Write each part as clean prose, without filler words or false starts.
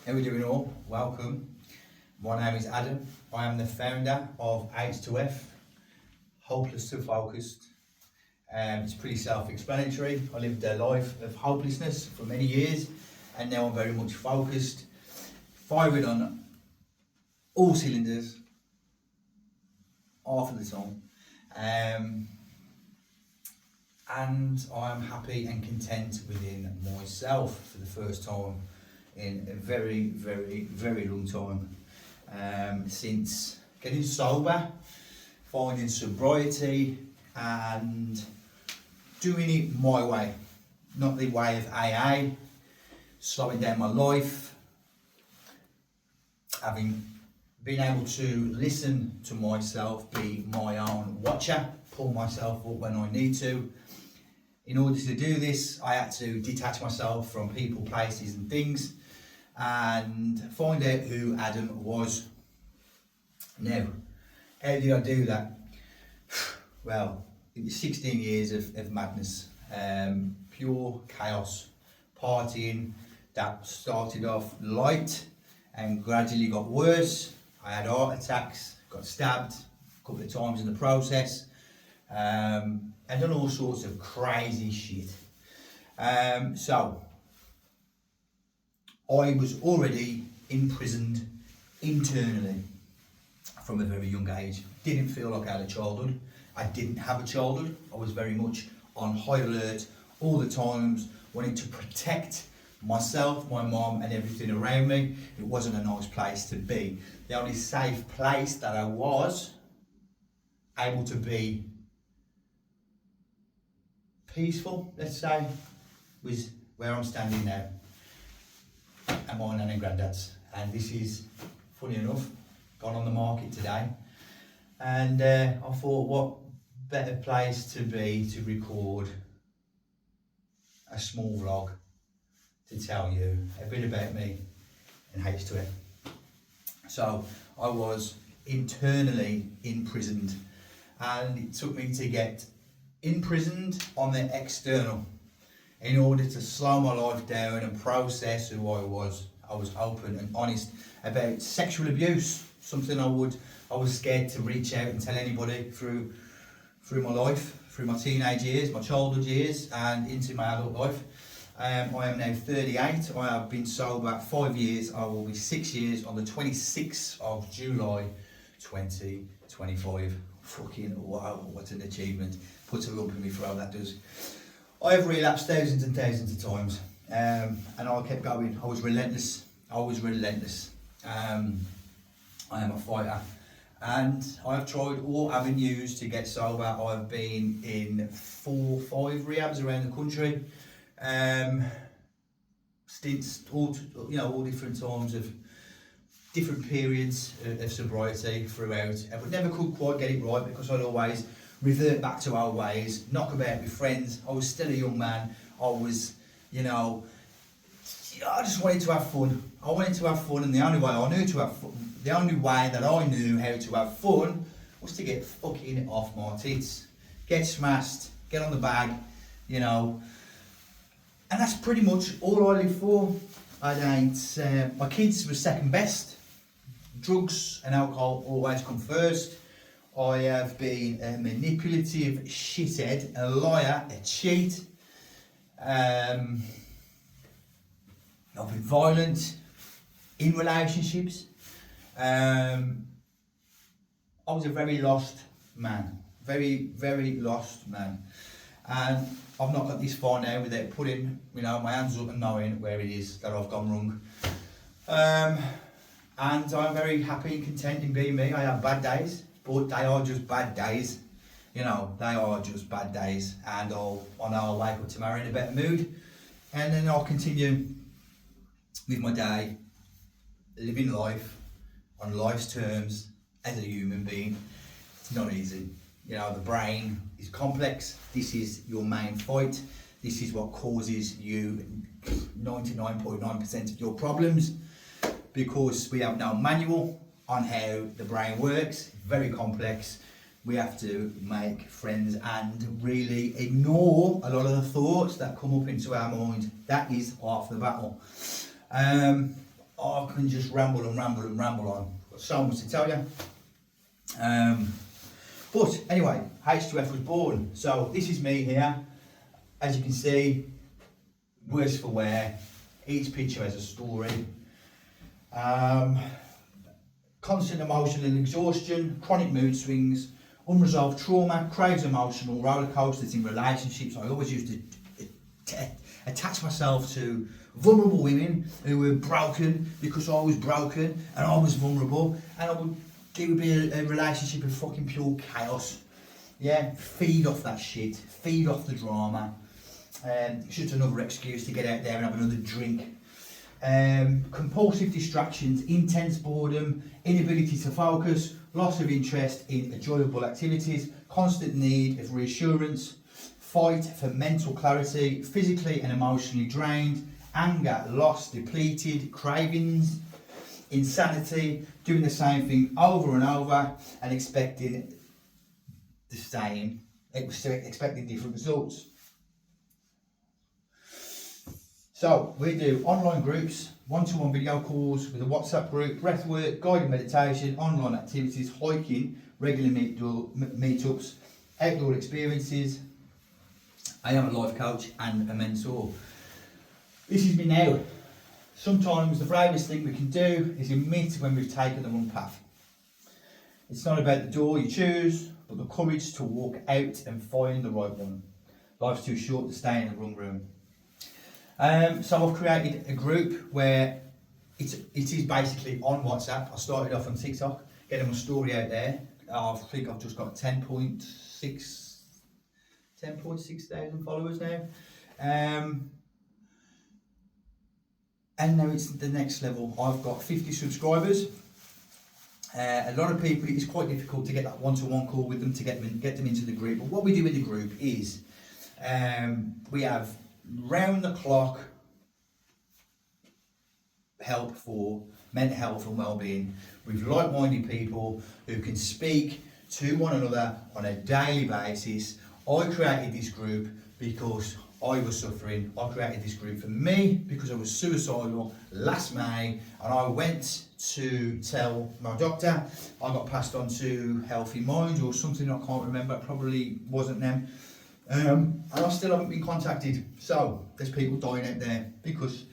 How are we doing all? Welcome. My name is Adam. I am the founder of H2F, Hopeless to Focused. It's pretty self-explanatory. I lived a life of hopelessness for many years and now I'm very much focused, firing on all cylinders, half of the time. And I'm happy and content within myself for the first time in a very, very, very long time. Since getting sober, finding sobriety and doing it my way, not the way of AA, slowing down my life, having been able to listen to myself, be my own watcher, pull myself up when I need to. In order to do this, I had to detach myself from people, places and things and find out who Adam was. Now, how did I do that? Well, it was 16 years of madness, pure chaos, partying that started off light and gradually got worse. I had heart attacks, got stabbed a couple of times in the process, and done all sorts of crazy shit. So I was already imprisoned internally from a very young age. Didn't feel like I had a childhood. I didn't have a childhood. I was very much on high alert all the times, wanting to protect myself, my mom and everything around me. It wasn't a nice place to be. The only safe place that I was able to be peaceful, let's say, was where I'm standing now at my nan and granddad's. And this is, funny enough, gone on the market today. And I thought, what better place to be to record a small vlog to tell you a bit about me and H2F. So I was internally imprisoned, and it took me to get imprisoned on the external in order to slow my life down and process who I was. I was open and honest about sexual abuse, something I was scared to reach out and tell anybody through my life, through my teenage years, my childhood years and into my adult life. I am now 38. I have been sober 5 years. I will be 6 years on the 26th of July 2025. Fucking wow, what an achievement. Puts a lump in my throat, that does. I have relapsed thousands and thousands of times, and I kept going. I was relentless. I am a fighter, and I've tried all avenues to get sober. I've been in 4 or 5 rehabs around the country, stints, all different times of different periods of sobriety throughout, but never could quite get it right because I'd always revert back to old ways, knock about with friends. I was still a young man. I was, I just wanted to have fun. I wanted to have fun, and the only way I knew to have fun, the only way that I knew how to have fun was to get fucking off my tits, get smashed, get on the bag, and that's pretty much all I live for. I don't. My kids were second best. Drugs and alcohol always come first. I have been a manipulative shithead, a liar, a cheat. I've been violent in relationships. I was a very lost man, very, very lost man. And I've not got this far now without putting, my hands up and knowing where it is that I've gone wrong. And I'm very happy and content in being me. I have bad days, but they are just bad days. They are just bad days. And I know I'll wake up tomorrow in a better mood. And then I'll continue with my day, living life on life's terms as a human being. It's not easy. The brain is complex. This is your main fight. This is what causes you 99.9% of your problems, because we have no manual on how the brain works. Very complex. We have to make friends and really ignore a lot of the thoughts that come up into our mind. That is half the battle. I can just ramble and ramble and ramble on. Got so much to tell you. But anyway, H2F was born. So this is me here. As you can see, worse for wear. Each picture has a story. Constant emotional exhaustion, chronic mood swings, unresolved trauma, craves emotional roller coasters in relationships. I always used to attach myself to vulnerable women who were broken because I was broken and I was vulnerable, and it would be a relationship of fucking pure chaos. Yeah, feed off that shit, feed off the drama. It's just another excuse to get out there and have another drink. Compulsive distractions, intense boredom, inability to focus, loss of interest in enjoyable activities, constant need of reassurance, fight for mental clarity, physically and emotionally drained, anger, loss, depleted, cravings, insanity, doing the same thing over and over and expecting the same, expecting different results. So we do online groups, one-to-one video calls with a WhatsApp group, breathwork, guided meditation, online activities, hiking, regular meetups, outdoor experiences. I am a life coach and a mentor. This is me now. Sometimes the bravest thing we can do is admit when we've taken the wrong path. It's not about the door you choose, but the courage to walk out and find the right one. Life's too short to stay in the wrong room. So I've created a group where it is basically on WhatsApp. I started off on TikTok, getting my story out there. I think I've just got 10.6 thousand followers now. And now it's the next level. I've got 50 subscribers. A lot of people, it's quite difficult to get that one-to-one call with them to get them into the group. But what we do in the group is we have round the clock help for mental health and well-being with like-minded people who can speak to one another on a daily basis. I created this group because I was suffering. I created this group for me because I was suicidal last May, and I went to tell my doctor. I got passed on to Healthy Minds or something, I can't remember, it probably wasn't them. And I still haven't been contacted. So there's people dying out there because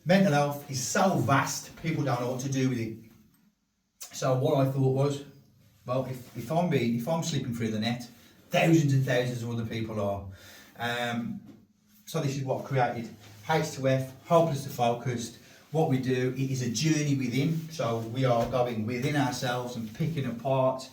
mental health is so vast, people don't know what to do with it. So what I thought was, well, if I'm sleeping through the net, thousands and thousands of other people are. So this is what I've created. H2F, Hopeless to Focused. What we do, it is a journey within. So we are going within ourselves and picking apart,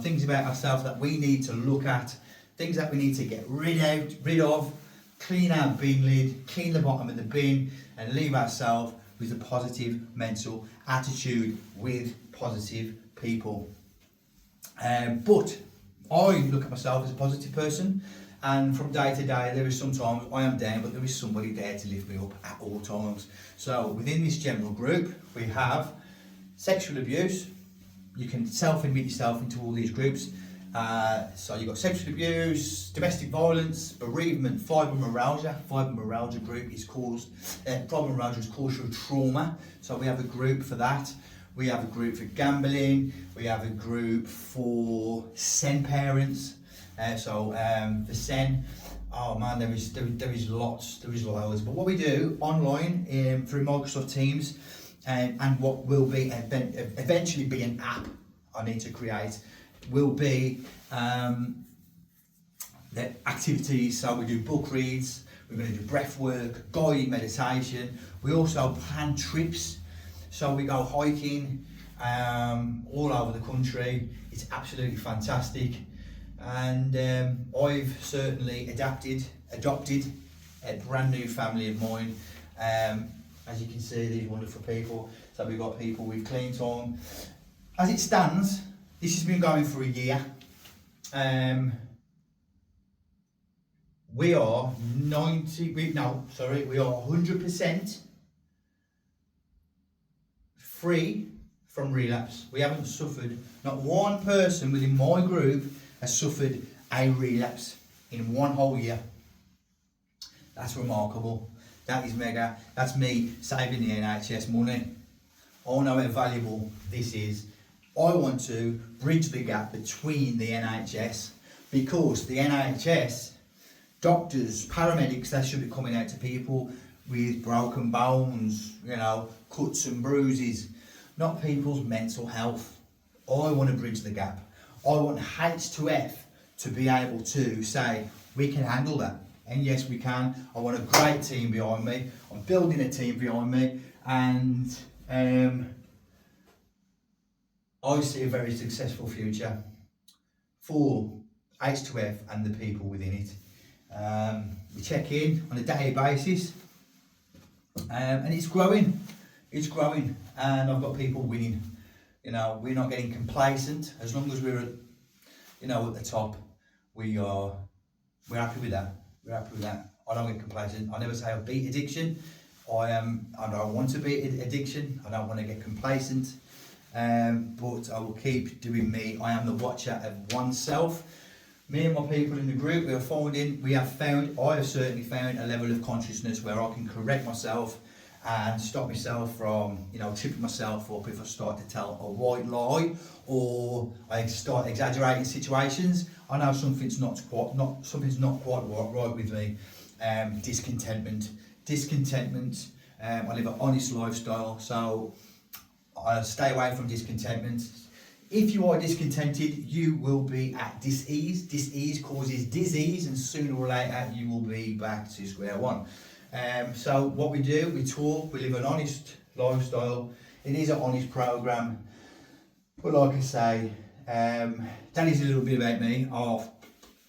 things about ourselves that we need to look at, things that we need to get rid of, clean our bin lid, clean the bottom of the bin, and leave ourselves with a positive mental attitude with positive people. But I look at myself as a positive person, and from day to day there is sometimes I am down, but there is somebody there to lift me up at all times. So within this general group we have sexual abuse. You can self-admit yourself into all these groups. So you've got sexual abuse, domestic violence, bereavement, fibromyalgia. Fibromyalgia group is caused, fibromyalgia is caused through trauma. So we have a group for that. We have a group for gambling. We have a group for SEN parents. For SEN, oh man, there is lots, there is loads. But what we do online through Microsoft Teams, and what will be eventually be an app I need to create, will be the activities. So we do book reads, we're going to do breath work, guided meditation. We also plan trips. So we go hiking all over the country. It's absolutely fantastic. And I've certainly adopted a brand new family of mine. As you can see, these wonderful people. So we've got people with clean tongue. As it stands, this has been going for a year. We are 100% free from relapse. We haven't suffered, not one person within my group has suffered a relapse in one whole year. That's remarkable. That is mega. That's me saving the NHS money. I know how valuable this is. I want to bridge the gap between the NHS, because the NHS, doctors, paramedics, they should be coming out to people with broken bones, you know, cuts and bruises, not people's mental health. I want to bridge the gap. I want H2F to be able to say, we can handle that. And yes, we can. I want a great team behind me. I'm building a team behind me, and I see a very successful future for H2F and the people within it. We check in on a daily basis, and it's growing. It's growing, and I've got people winning. You know, we're not getting complacent. As long as we're at, you know, at the top, we're happy with that. We're happy with that. I don't get complacent. I never say I'll beat addiction. I don't want to beat addiction. I don't want to get complacent. But I will keep doing me. I am the watcher of oneself. Me and my people in the group, I have certainly found a level of consciousness where I can correct myself and stop myself from, you know, tripping myself up if I start to tell a white lie or I start exaggerating situations. I know something's not quite right with me. Discontentment. I live an honest lifestyle, so I stay away from discontentment. If you are discontented, you will be at dis-ease. Dis-ease causes disease, and sooner or later you will be back to square one. So what we do, we talk, we live an honest lifestyle. It is an honest program, but like I say, that is a little bit about me. I'm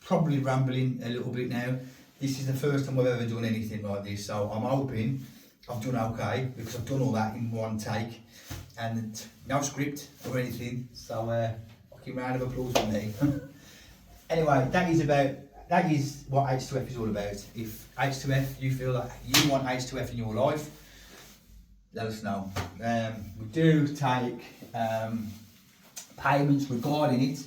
probably rambling a little bit now. This is the first time I've ever done anything like this, so I'm hoping I've done okay, because I've done all that in one take and no script or anything. So fucking round of applause for me. Anyway, that is what H2F is all about. If H2F, you feel like you want H2F in your life, let us know. We do take payments regarding it,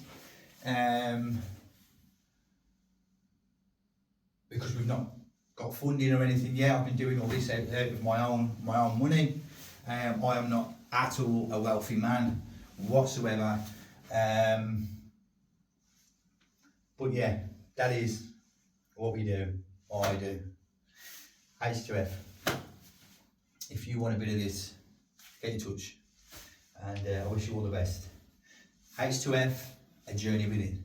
because we've not got funding or anything yet. I've been doing all this out of my own money. I am not at all a wealthy man whatsoever. But yeah, that is what we do, or I do. H2F. If you want a bit of this, get in touch. And I wish you all the best. H2F, a journey within.